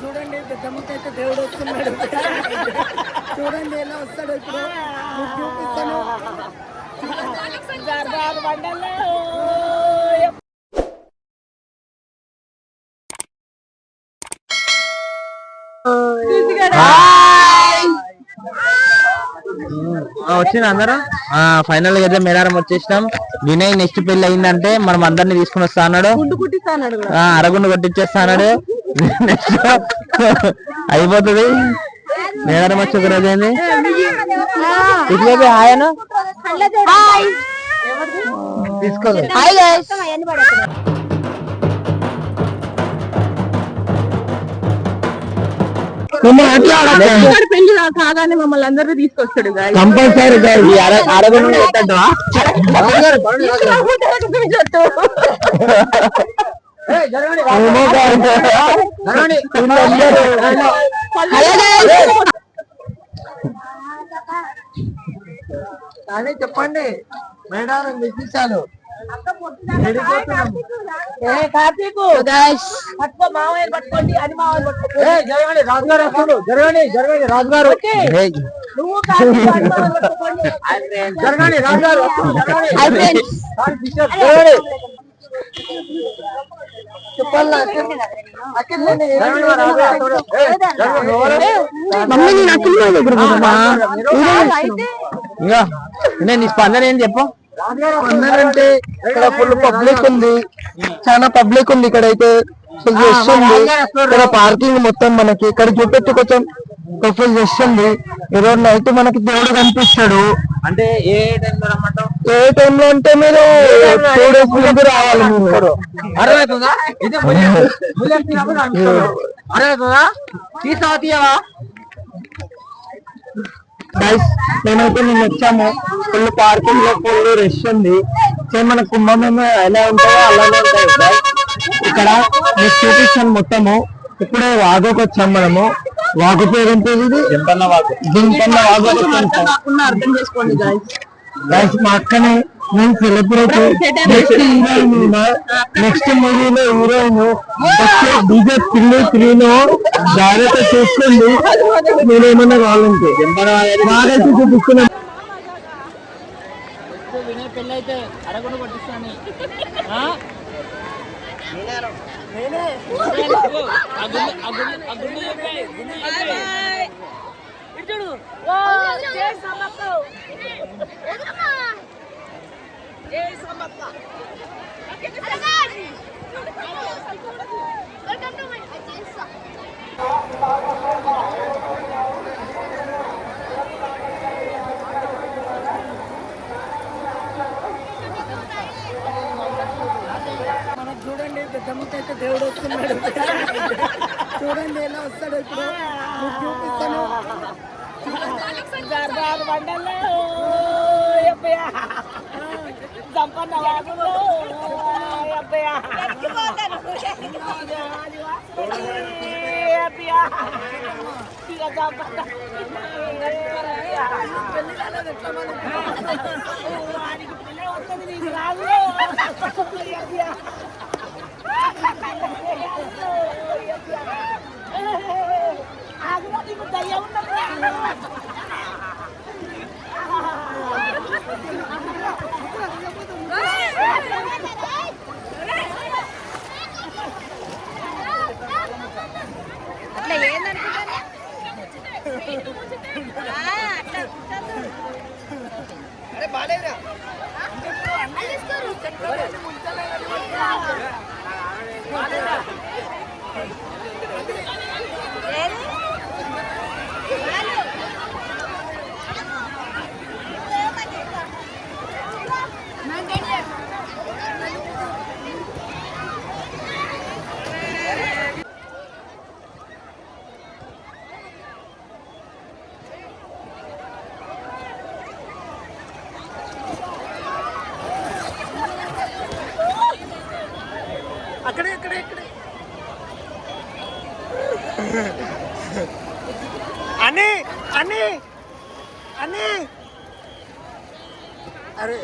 చూడండి పెద్దమ్మకైతే దేవుడు వస్తున్నాడు. చూడండి ఎలా వస్తాడు ఇప్పుడు చూపిస్తాను. వచ్చింది అందరూ. ఫైనల్ గా అయితే మేడారం వచ్చేసినాం. వినయ్ నెక్స్ట్ పెళ్లి అయిందంటే మనం అందరినీ తీసుకుని వస్తా అన్నాడు. అరగుండు కొట్టించేస్తా అన్నాడు. నెక్స్ట్ అయిపోతుంది. మేడారం వచ్చి ఒక రోజు అయింది. ఇట్లయితే ఆయన తీసుకోలేదు. పెళ్లి కాగానే మమ్మల్ని అందరూ తీసుకొస్తాడు కంపల్సరీ. అరగుండు కొట్టా కానీ చెప్పండి మేడారం విశేషాలు. పట్టుకోండి అని జరగండి రాజుగారు వస్తాడు. జరగండి జరగండి రాజుగారు జరగండి రాజుగారు నీ స్పందన ఏం చెప్పు. అంటే ఇక్కడ ఫుల్ పబ్లిక్ ఉంది, చాలా పబ్లిక్ ఉంది. ఇక్కడైతే వస్తుంది. ఇక్కడ పార్కింగ్ మొత్తం మనకి ఇక్కడ చూపెట్టి కొంచెం ఫుల్ చేస్తుంది. ఈరోజు నైట్ మనకి దేవుడు కనిపిస్తాడు. అంటే ఏ టైంలో రమ్మంటావు? ఏ టైంలో అంటే మీరు 2 days ముందు రావాలి. మీరు అర్థమవుతుందా? అర్థమవుతుందా? తీసావా? మేమైతే మేము వచ్చాము. ఫుల్ పార్కింగ్ లో ఫుల్ రష్ ఉంది. సేమ్ మన కుంభమేమో ఎలా ఉంటాయో అలానే ఉంటాయి ఇక్కడ. మీకు చూపిస్తాను మొత్తము. ఇప్పుడే వాగుకి వచ్చాం మనము. వాగు పేరు ఏంటి? దింపన్న వాగు. అర్థం చేసుకోండి గైస్. మా అక్కనే నేను సెలబ్రిటీ. నెక్స్ట్ మూవీలో హీరోయిన్ డీజే పిల్లి జాగ్రత్త చూసుకోండి. నేనేమన్నా కావాలంటే బాగా చూపిస్తున్నాను. వినయ్ పెళ్ళి అయితే అరగొండ కొట్టిస్తాను. చూడండి పెద్దమ్మకైతే దేవుడు వస్తున్నాడు. చూడండి ఎలా వస్తాడు ఇప్పుడు చూపిస్తాను. అట్లా ఏందనుకుంటా అరే బాలేరా అక్కడే అక్కడే అక్కడే అని అని అని అరే